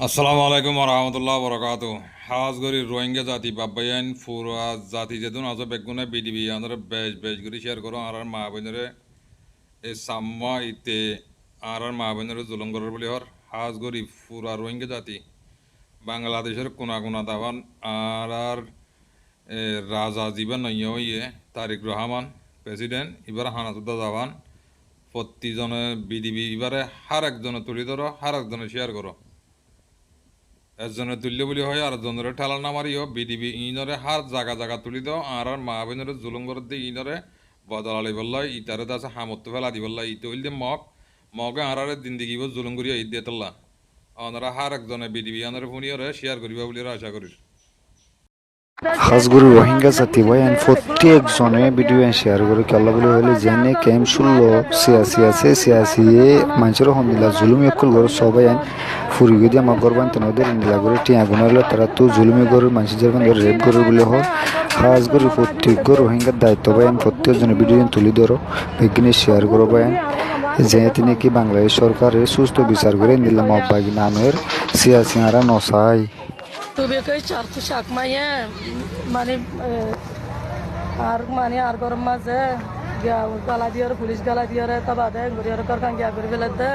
আসসালামু আলাইকুম রহমতুল্লাহ বরকাত হাজগরি রোহিঙ্গা জাতি বাব্বাইন ফুরা জাতি যেদিন আজ বেগুনে বিডিবি আমাদের বেশ বেশ করে শেয়ার করো আর মা বোনেরে এই সাম্য ইতে আর মা বোনেরে জুলুম করার বলি হর হাজগরি ফুরা রোহিঙ্গা জাতি বাংলাদেশের কোনা কোনা দাবান আর রাজা জীবন নইয়ে ইয়ে তারিক রহমান প্রেসিডেন্ট এবার হানাতুদ্দা দাবান প্রতিজনে বিডিবি এবারে হার একজনে তুলি ধরো হার একজনে শেয়ার করো একজনের তুল্য বলি হয় আর একজনের ঠেলা নামারিও বিডিবি ইনরে হার জাগা জাগা তুলি দাও আর মা বোনের জুলুম করে দিয়ে ইনরে বদলালি বললাই ইতারে দাসে হামত্ত ফেলা দি বললাই ইতে হইলে মগে আরারে দিন দিগিব জুলুম করিয়া ঈদ দিয়ে তোলা ওনারা হার একজনে বিডিবি আনারে ফুনিয়রে শেয়ার করিবা বলে আশা করি খাসগুরু রোহিঙ্গা জাতি বয়ান প্রত্যেকজনে ভিডিও শেয়ার করে কেলা বলে হলে জেনে কেম শুনলো সিয়াসি আছে সিয়াসি মানুষের হন্দিলা জুলুম একল করে সবাই আইন ফুরি গিয়ে আমার গরবান তেন ওদের ইন্দিলা করে টিয়া গুণ হলে তারা তো জুলুমি করে মানুষের যেরকম রেপ করে বলে হয় খাসগুরু প্রত্যেক রোহিঙ্গার দায়িত্ব বয়ান প্রত্যেকজনে ভিডিও তুলি ধরো বিজ্ঞানী শেয়ার করো বয়ান যে তিনি কি বাংলাদেশ সরকারের সুস্থ বিচার করে নিলাম অব্বাগি নামের সিয়াসি আরা নসাই Tubekay çarpı şakmaya mani ar gor maze gala diyor polis gala diyor tabade guriyor korkan gya guri velade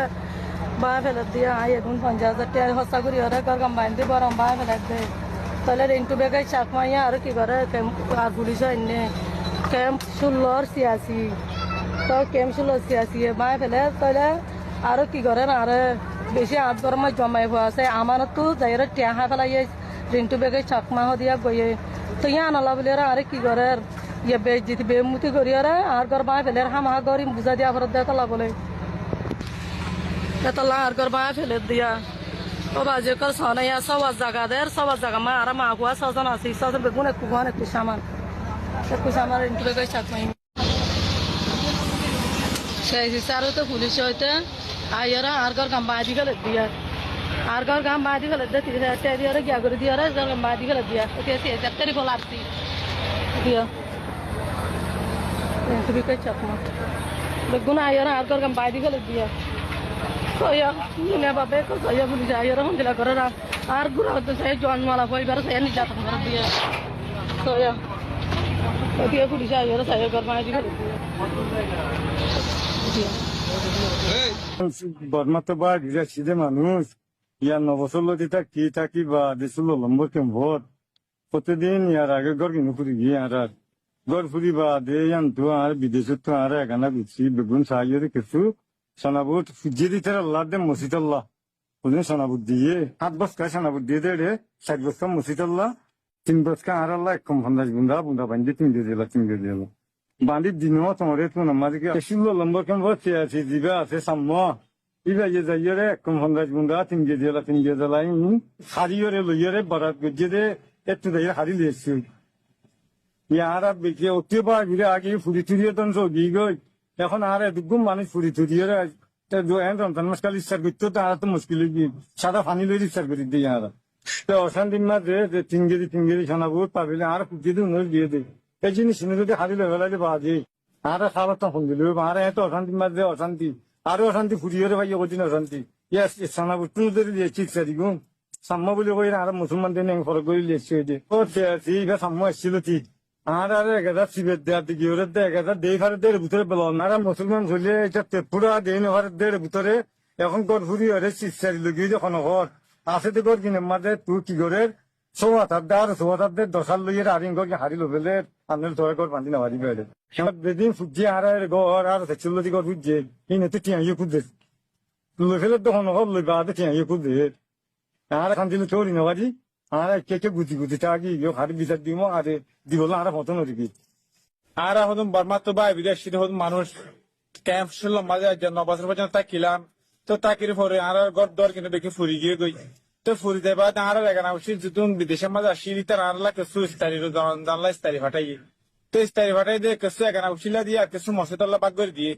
ba velade ay egun 50,000 টাকা হসা guriyor korkan bandi boram ba velade তাহলে রেন্টু বেকাই চাকমাইয়া আর কি করে আর পুলিশ এনে ক্যাম্প শুল্লর সিয়াসি তো ক্যাম্প শুল্লর সিয়াসি বা ফেলে তাহলে আরো কি করেন আর বেশি আট গরম জমাই হওয়া আছে আমার তো যাইরে টেহা ফেলাই রিন্টু বেগে চাকমা দিয়া গয়ে তো ইয়া নালা বলে আরে কি করে ইয়ে বেজ দিতে বেমুতি করি আর গর বা ফেলে হামা গরি বুঝা দিয়া ফরত দেয় তলা বলে তলা আর গর বা ফেলে দিয়া ও বাজে কর সনাইয়া সব জায়গা দের সব জায়গা মা আর মা গুয়া সজন আছে সজন বেগুন একটু সামান রিন্টু বেগে চাকমাই সেই হিসাবে তো পুলিশ হইতে আইয়ারা আর গর গাম বাদি ফেলে দিয়া আর ঘর গাম বাদি ফেলে দিয়ে গিয়া করে দিয়ে গাম বাদি ফেলে দিয়া তেরি ফল আসছি দিয়া তুমি কে চাকমা বেগুন আইয়ারা আর ঘর গাম বাদি ফেলে দিয়া কইয়া নে বাবা কইয়া বলি আইয়ারা হন্দিলা করে আর গুড়া হতে সেই জন্মালা পরিবার সেই নির্যাতন করে দিয়া কইয়া দিয়ে পুলিশ আইয়ারা সেই ঘর বাদি ফেলে দিয়া বদমা তো বা গিয়েছে মানুষ ইয়ার নবসল থাকি থাকি বা দেশুল লম্ব কেম্বর প্রতিদিন ইয়ার আগে গড় কিনে ফুরি গিয়ে আর গড় ফুরি বা দে ইয়ান তো আর বিদেশত তো আর এখানা গুছি বেগুন সাহায্য কিছু সোনাবুট ফুজিয়ে দিতে আল্লাহ দে মসজিদ আল্লাহ বুঝলেন সোনাবুট দিয়ে 7 বছর সোনাবুট দিয়ে দে 60 বছর মসজিদ আল্লাহ 3 বছর আর আল্লাহ এক কম ফন্দাজ বুন্দা বান্ধি 3 দিয়ে দিল বান্ধি দিনও তোমার তো নামাজিকে দেশুল লম্ব কেম্বর আছে জিবা আছে সাম্য ইবা যে যাইরে কম ফন্দাজ বুন্দা 3 দিয়ে লাই হারিয়রে লইরে বারাত গজে দে একটু যাইরে হারি লিয়েছি ইয়ারা বেকে অতিবা ঘুরে আগে ফুরি তুরিয়ে তন সগি গই এখন আর দুগুম মানুষ ফুরি তুরিয়ে রমজান মাস কাল ইচ্ছা করতে তো আর তো মুশকিল কি সাদা পানি লই ইচ্ছা করি দিই আর তো অশান্তির মাঝে যে 3 কেজি সোনাবুট পাবিলে আর ফুটি দিয়ে নই দিয়ে দেয় এই জিনিস যদি হারি লেভেলাইলে বাজে আর খাবার তো ফোন দিল আর এত অশান্তির মাঝে অশান্তি আরো অশান্তি ফুরিয়ে ভাই কদিন অশান্তি ইয়াস সোনাবুট তুলে দিয়েছি ইচ্ছা দিগুম সাম্য বলে কই আর মুসলমানদের ফরক করে লিয়েছে ও এইবার সাম্য এসেছিল ঠিক আর 1000 দেওয়ার দিকে ওরা 1000 দেই ভারতের ভিতরে পেলাম আর মুসলমান হলে এটা পুরা দেন ভারতের ভিতরে এখন গড় ফুরি হরে চিৎসারি লগিয়ে যখন ঘর আছে তো গড় কিনে মাঝে তুই কি করে 7,000 দশার লইয়ে আরিং গড় হারি লোবেলে আপনার তোর গড় বান্ধি না হারি বেড়ে বেদিন ফুজিয়ে আর ঘর আর সেচুল গড় ফুজছে ইনে তো টিয়াইয়ে খুঁজে লই ফেলে তখন ঘর লই বাদে টিয়াইয়ে খুঁজে আর খান দিলে তোরই না বাড়ি আর কে গুজি টাকি হারি বিচার দিব আর দিব আর হতো না দিবি আর এখন বর্মা তো বা বিদেশি হন মানুষ ক্যাম্প শুনলাম মাঝে 9 বছর পর্যন্ত তাকিলাম তো তাকির পরে আর গড় দর কিনে দেখে ফুরি গিয়ে গই তো ফুরি দেবা আর এখানে উচিত যতুন বিদেশের মাঝে আসি তার আর লাগে কিছু ইস্তারির জানলা ইস্তারি ফাটাই তো ইস্তারি ফাটাই দিয়ে কিছু এখানে উচিলা দিয়ে আর কিছু মসজিদুল্লাহ বাগ করে দিয়ে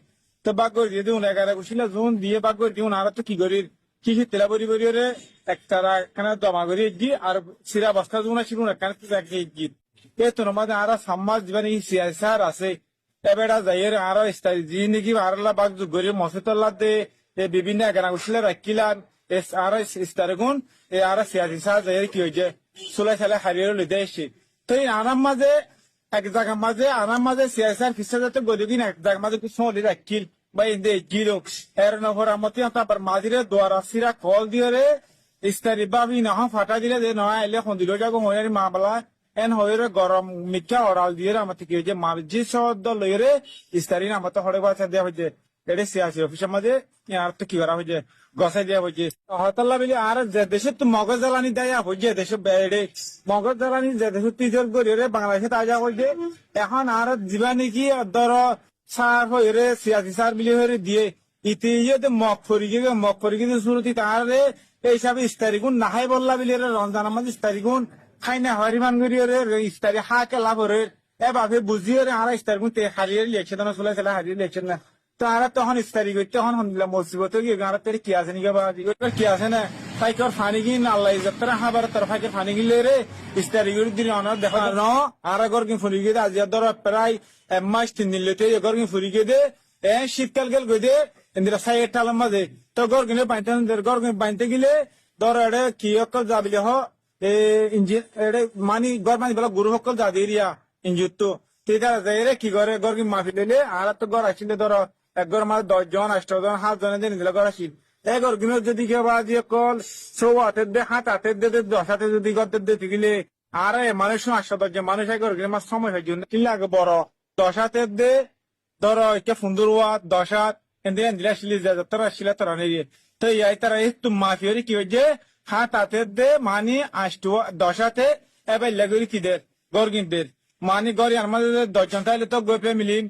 তো বাগ করে দিয়ে দিউন এখানে উচিলা জোন দিয়ে বাগ করে দিউন আর তো কি করি কি তেলা বরি বরিরে একতারা এখানে জমা করি গি আর সিরা বস্তা জোন আসিল এখানে গীত এ তোর মাঝে আর সাম্মাজ দিবেন এই সিয়াসার আছে এবেড়া যাইয়ের আর ইস্তারি জি নাকি আরলা বাগ গরি মসজিদুল্লাহ দে বিভিন্ন এখানে উচিলা রাখিলান আর ইস্তারেগুন এ আর সিয়াসি সাহায্য কি হয়েছে সুলাই সালে হারিয়ে লিদে এসছি তো এই আরাম মাঝে এক জায়গার মাঝে আরাম মাঝে সিয়াসার ফিসা যাতে গদিন এক জায়গার মাঝে কিছু সময় রাখিল বা ইন্দে গিলো এর নভর আমতি তারপর মাঝিরে দোয়ারা সিরা কল দিয়ে রে ইস্তারি বাবি না ফাটা দিলে যে নয় এলে খন্দিল যাগো হয়ে মামলা এন হয়ে গরম মিথ্যা অরাল দিয়ে আমাকে কি হয়েছে মার্জি সদ লইরে ইস্তারি না আমাকে হরে বাচ্চা দেওয়া হয়েছে এটা সিয়াসি অফিসের মাঝে আর তো কি করা হয়েছে গসাই দেওয়া হয়েছে হতাল্লা বলি আর যে দেশে তো মগজ জ্বালানি দেয়া হয়েছে দেশে বেড়ে মগজ জ্বালানি যে দেশে তিজল করিয়ে বাংলাদেশে তাজা হয়েছে এখন আর জীবা নাকি ধর সার হয়ে সিয়াসি সার বিলি হয়ে দিয়ে ইতি ইয়ে মগ ফরি গিয়ে শুরুতে তার এই হিসাবে ইস্তারিগুন নাহাই বললা বিলি রমজান আমাদের ইস্তারিগুন খাই না হরিমান গরিয়ে ইস্তারি হাকে লাভ হরে এভাবে বুঝিয়ে আর ইস্তারিগুন হারিয়ে লিখছে না চলে চলে হারিয়ে লিখছে না তারা তখন ইস্তারি করতে তখন হন্দিলা মসজিবত গিয়ে গাঁড়া তেরে কি আছে নাকি বা কি আছে না তাই কর ফানি গিন আল্লাহ ইজ্জত তারা হাবার তার ফাইকে ফানি গিলে রে ইস্তারি করে দিন অনার দেখা ন আর গর কি ফুরি গিয়ে আজ ধর প্রায় 1 মাস 3 দিন লেতে গর কি ফুরি গিয়ে দে শীতকাল গেল গই দে ইন্দিরা সাই টালাম মাঝে তো গর কিনে বাইতে গর কিনে বাইতে গিলে ধর এড়ে কি অকল যাবিলে হ ইঞ্জিন এড়ে মানি গর মানি বলা গুরু অকল যা দিয়ে রিয়া ইঞ্জিন তো তেটা যাই রে কি করে গর কি মাফি দিলে আর তো গর আসলে ধর একগর মাঝে 10 জন 8 জন 7 জনে দিন দিলে গর আসিল এগর কিনে যদি কেউ বাজি কল 6 হাতের দে 7 হাতের দে 10 হাতে যদি গরতে দিতে গেলে আর মানুষ 8 10 মানুষ একর কিনে মাছ সময় হয় জন্য কি লাগে বড় 10 হাতের দে ধর একটা সুন্দর ওয়া 10 হাত এন্ডে দিলা শিলি যা তারা শিলা তারা নেই তো এই তারা একটু মাফি হরি কি হয়ে 7 হাতের দে মানি 10 হাতে এবার লাগরি কি দে গর কিনতে মানি গরি আর মাঝে 10 জন তাইলে তো গপে মিলিন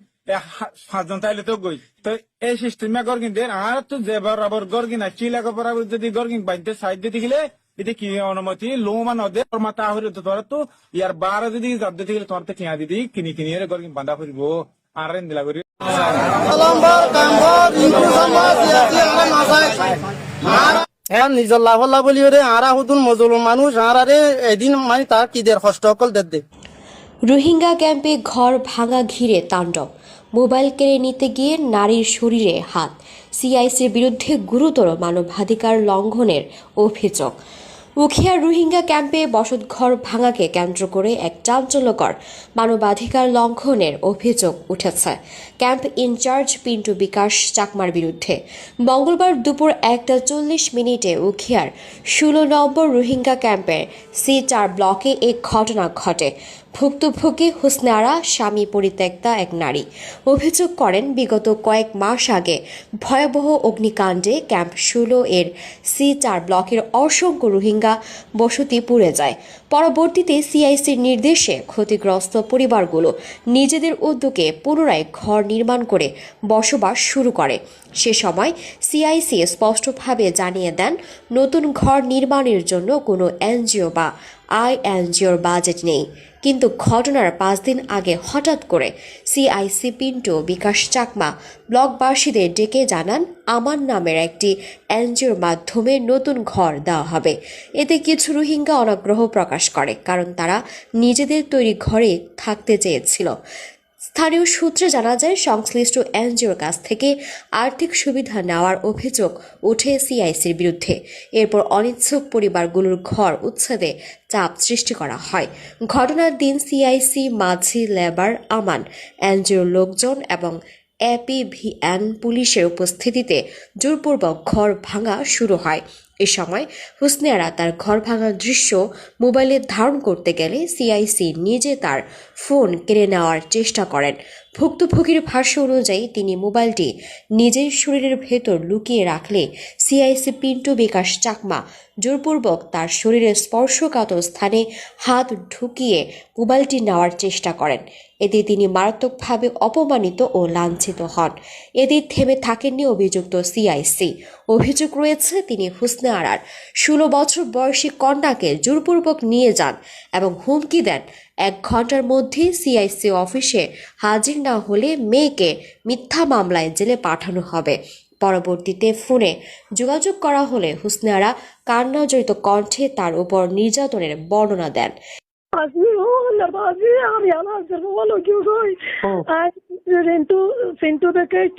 5 জন তাইলে তো গই তো এই সিস্টেমে গর কিনতে আর তো যে বরাবর গর কিনা চিলা বরাবর যদি গর কিন বাইতে সাইড দিতে গেলে এটা কি অনুমতি লো মান দে মাতা হরে তো তোরা তো ইয়ার 12 যদি জাব দিতে গেলে তোমার তো কিনা দিদি কিনি এর গর কিন বাঁধা করিব আর রেন দিলা করি নিজের লাভ লাভ বলি আরা হুদুন মজলুম মানুষ আর এদিন মানে তার কি দের কষ্ট অকল দে রোহিঙ্গা ক্যাম্পে ঘর ভাঙা ঘিরে তাণ্ডব মোবাইল কেড়ে নিতে গিয়ে নারীর শরীরে হাত সিআইসির বিরুদ্ধে গুরুতর মানবাধিকার লঙ্ঘনের অভিযোগ উখিয়ার রোহিঙ্গা ক্যাম্পে বসতঘর ভাঙাকে কেন্দ্র করে এক চাঞ্চল্যকর মানবাধিকার লঙ্ঘনের অভিযোগ উঠেছে ক্যাম্প ইনচার্জ পিন্টু বিকাশ চাকমার বিরুদ্ধে মঙ্গলবার দুপুর 1:40 উখিয়ার 16 নম্বর রোহিঙ্গা ক্যাম্পের C4 ব্লকে এক ঘটনা ঘটে ভুক্তভোগী হুসনারা স্বামী পরিত্যক্তা এক নারী অভিযোগ করেন বিগত কয়েক মাস আগে ভয়াবহ অগ্নিকাণ্ডে ক্যাম্প 16 এর C4 ব্লকের অসংখ্য রোহিঙ্গা বসতি পুড়ে যায় পরবর্তীতে সিআইসির নির্দেশে ক্ষতিগ্রস্ত পরিবারগুলো নিজেদের উদ্যোগে পুনরায় ঘর নির্মাণ করে বসবাস শুরু করে সে সময় সিআইসি স্পষ্টভাবে জানিয়ে দেন নতুন ঘর নির্মাণের জন্য কোনো এনজিও বা আইএনজিওর বাজেট নেই কিন্তু ঘটনার 5 দিন আগে হঠাৎ করে সিআইসি পিন্টু বিকাশ চাকমা ব্লকবাসীদের ডেকে জানান আমার নামের একটি এনজিওর মাধ্যমে নতুন ঘর দেওয়া হবে এতে কিছু রোহিঙ্গা অনাগ্রহ প্রকাশ করে কারণ তারা নিজেদের তৈরি ঘরে থাকতে চেয়েছিল স্থানীয় সূত্রে জানা যায় সংশ্লিষ্ট এনজিওর কাছ থেকে আর্থিক সুবিধা নেওয়ার অভিযোগ ওঠে সিআইসির বিরুদ্ধে এরপর অনিচ্ছুক পরিবারগুলোর ঘর উচ্ছেদে চাপ সৃষ্টি করা হয় ঘটনার দিন সিআইসি মাঝি লেবার আমান এনজিওর লোকজন এবং এপিভিএন পুলিশের উপস্থিতিতে জোরপূর্বক ঘর ভাঙা শুরু হয় এ সময় হুসনিয়ারা তার ঘর ভাঙার দৃশ্য মোবাইলে ধারণ করতে গেলে সিআইসি নিজে তার ফোন কেড়ে নেওয়ার চেষ্টা করেন ভুক্তভোগীর ভাষ্য অনুযায়ী তিনি মোবাইলটি নিজের শরীরের ভেতর লুকিয়ে রাখলে সিআইসি পিন্টু বিকাশ চাকমা জোরপূর্বক তার শরীরের স্পর্শকাতর স্থানে হাত ঢুকিয়ে মোবাইলটি নেওয়ার চেষ্টা করেন এতে তিনি মারাত্মকভাবে অপমানিত ও লাঞ্ছিত হন এতে থেমে থাকেননি অভিযুক্ত সিআইসি অভিযোগ রয়েছে তিনি হুসনে আরার 16 বছর বয়সী কন্যাকে জোরপূর্বক নিয়ে যান এবং হুমকি দেন 1 ঘন্টার মধ্যে সিআইসি অফিসে হাজির না হলে মেয়েকে মিথ্যা মামলায় জেলে পাঠানো হবে পরবর্তীতে ফোনে যোগাযোগ করা হলে হুসনে আরা কান্নাজড়িত কণ্ঠে তার উপর নির্যাতনের বর্ণনা দেন Asmi Allah bazi am yana zerwalo gyugoy. Ay Fintu beke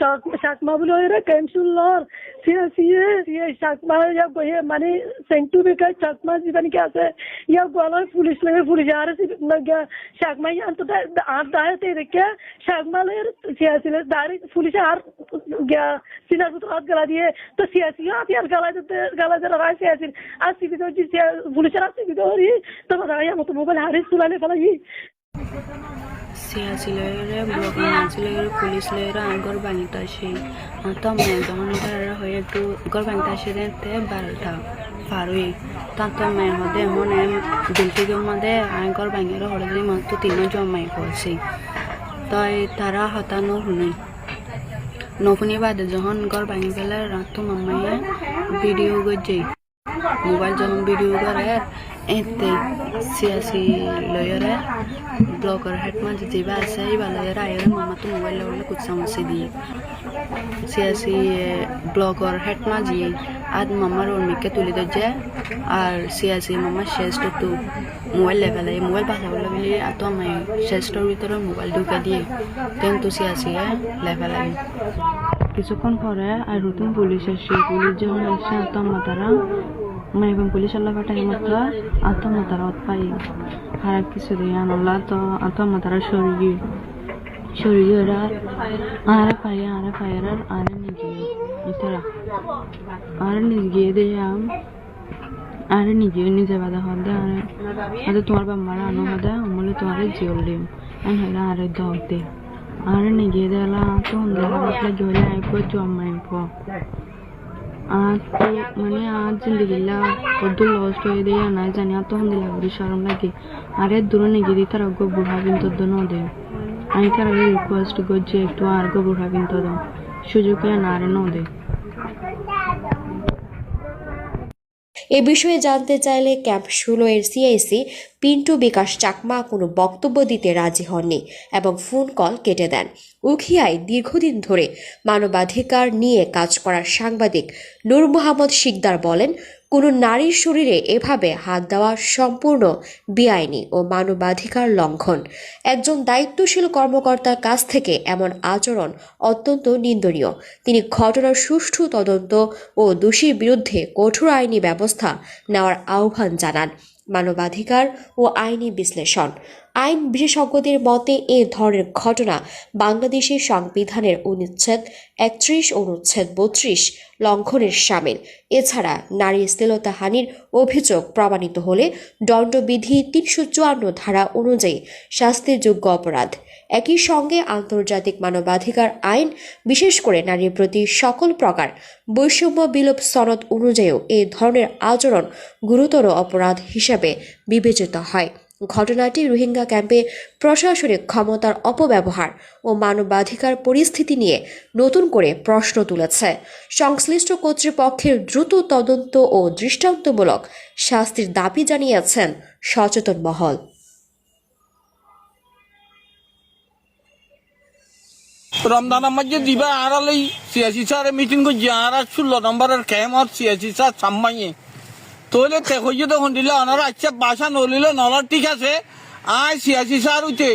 şakma buloyra kemşullar. Siyasiye şakma ya goye mane Fintu beke şakma ziban ki ase ya gola pulisare naga şakma yan to ar dahe te dekke şakmaler siyasiler dari pulis ar ya sinas utrat gala diye to siyasiyat yar gala de ray siyasi asi video ji pulis ar asi video ri to badaya mot mobile haris sulale fala yi siyasi lere blog mansi lere police lere angor bangita she to me don dara hoye to gor bangita she te barta farui tanto me hode mone dilti ge mode angor bangero hode ma to tino jomai করছে তাই তারা হতানো হুনি নফুনি বাদে যখন গর ভাঙি গেলে রাত মাম্মাইয়ে video গজে মোবাইল যখন ভিডিও করে এতে সিয়াসি লয়ারে ব্লগার হেড মাঝে যেবা আছে এইবা লয়ারে আয়ের মামা তো মোবাইল লগে কুছ সমস্যা দিয়ে সিয়াসি ব্লগার হেড মাঝে আদ মামার ওরমিকে তুলে দে আর সিয়াসি মামা শেষ তো মোবাইল লেভেলে মোবাইল পাঠাবো বলে আত আমি শেষটার ভিতরে মোবাইল ঢুকে দিয়ে কিন্তু সিয়াসি লেভেলে কিছুক্ষণ পরে আর নতুন পুলিশ আসে পুলিশ যখন আসে আত্মহত্যারা মাইবাম পুলিশ আল্লাহ পাঠাই মাত্র আত্মহত্যারা পাই খারাপ কিছু দিয়ে আনলা তো আত্মহত্যারা শরীর আরে পাইয়ার আরে নিজে ইতারা আরে নিজে দিয়াম আরে নিজে বাধা হদে আরে তোমার বাম্মারা আনো হদে আমলে তোমার জিওল দিম আন হেরা আরে দতে আরে নিজে দেলা তো হন্দলা বটলা জলে আইপো জমাইপো आज तो मैंने आज जिंदगी ला पद्दू लॉस्ट हो दे ना जाने तो हम दिला बड़ी शर्म लगी अरे दूर नहीं गिरी तरह गो बुढ़ा बिन तो दोनों दे आई कर रिक्वेस्ट गो जे तो आर गो बुढ़ा बिन तो दो সুযোগ না রে নো দে এ বিষয়ে জানতে চাইলে ক্যাম্প 16 এর সিআইসি পিন্টু বিকাশ চাকমা কোনো বক্তব্য দিতে রাজি হননি এবং ফোন কল কেটে দেন। উখিয়ায় দীর্ঘদিন ধরে মানবাধিকার নিয়ে কাজ করা সাংবাদিক নূর মোহাম্মদ শিকদার বলেন, কোনো নারীর শরীরে এভাবে হাত দেওয়া সম্পূর্ণ বেআইনি ও মানবাধিকার লঙ্ঘন। একজন দায়িত্বশীল কর্মকর্তার কাছ থেকে এমন আচরণ অত্যন্ত নিন্দনীয়। তিনি ঘটনার সুষ্ঠু তদন্ত ও দোষীর বিরুদ্ধে কঠোর আইনি ব্যবস্থা নেওয়ার আহ্বান জানান। মানবাধিকার ও আইনি বিশ্লেষণ। আইন বিশেষজ্ঞদের মতে এ ধরনের ঘটনা বাংলাদেশের সংবিধানের অনুচ্ছেদ 31 অনুচ্ছেদ 32 লঙ্ঘনের শামিল। এছাড়া নারী শ্লীলতাহানির অভিযোগ প্রমাণিত হলে দণ্ডবিধি 354 ধারা অনুযায়ী শাস্তির যোগ্য অপরাধ। একই সঙ্গে আন্তর্জাতিক মানবাধিকার আইন বিশেষ করে নারীর প্রতি সকল প্রকার বৈষম্য বিলোপ সনদ অনুযায়ীও এ ধরনের আচরণ গুরুতর অপরাধ হিসেবে বিবেচিত হয়। ঘটনাটি রোহিঙ্গা ক্যাম্পে প্রশাসনিক ক্ষমতার অপব্যবহার ও মানবাধিকার পরিস্থিতি নিয়ে নতুন করে প্রশ্ন তুলেছে। সংশ্লিষ্ট কর্তৃপক্ষের দ্রুত তদন্ত ও দৃষ্টান্তমূলক শাস্তির দাবি জানিয়েছেন সচেতন মহল। রমজানের মধ্যে দিবা আড়ালেই সিয়াসি স্যার মিটিং করছি আর 16 নম্বরের ক্যাম্প আর সিয়াসি স্যার সাম্মাইয়ে তোলে তে হইয়ে তখন দিলে ওনারা আচ্ছা বাসা নলিল নলার ঠিক আছে আয় সিয়াসি স্যার হইতে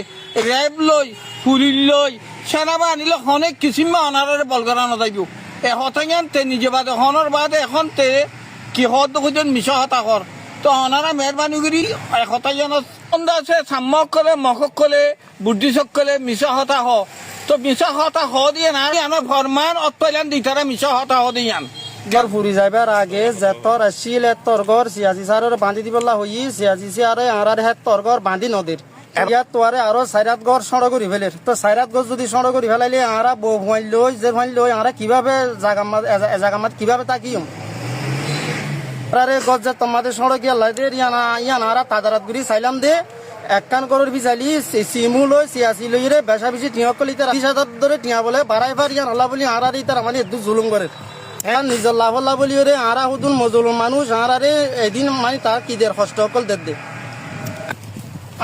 র্যাব লই পুলিশ লই সেনাবাহিনী অনেক কিসিমা ওনারে বলগারানো থাকব এ হতাঙ্গান তে নিজে বাদে হনর বাদে এখন তে কি হত হইতেন মিশা হতা কর তো ওনারা মেহরবানি করি এক হতাইয়ান আছে সাম্মক কলে মখক কলে বুদ্ধি সকলে মিশা হতা হ তো মিশা হতা হ দিয়ে না আনো ফরমান অতলান দিতারা মিশা হতা হ দিয়ান গর ফুরি যাইবার আগে যে তোর আসিল তোর ঘর সিয়াসি সারের বাঁধি দিবলা হই সিয়াসি সারে আরার হেত তোর ঘর বাঁধি নদীর ইয়াত তোয়ারে আরো সাইরাত ঘর সড় করি ফেলের তো সাইরাত ঘর যদি সড় করি ফেলাইলে আরা বউ ভুয়াইল লই যে ভুয়াইল লই আরা কিভাবে জাগামাত কিভাবে তাকিম আরে গজ যে তোমাদের সড় গিয়া লাইদে ইয়ান আরা তাদারাত গুরি সাইলাম দে একখান করর বিচালি সিমু লই সিয়াসি লই রে বেশা বেশি টিয়া কলিতে 30,000 ধরে টিয়া বলে বাড়াই বার ইয়ান আল্লাহ বলি আরারি তার মানে একটু জুলুম করে নিজের লাভ বলি রে আরা হুদুন মজলুম মানুষ আরে এদিন মানে তার কি দের কষ্ট কল দে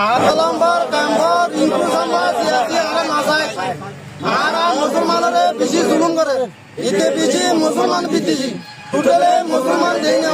আলাম্বার কাম্বর ইনকু সমাজ সিয়াসি আরা নাসায় আরা মুসলমানরে বেশি জুলুম করে ইতে বেশি মুসলমান বিদ্বেষী টোটালে মুসলমান দেই না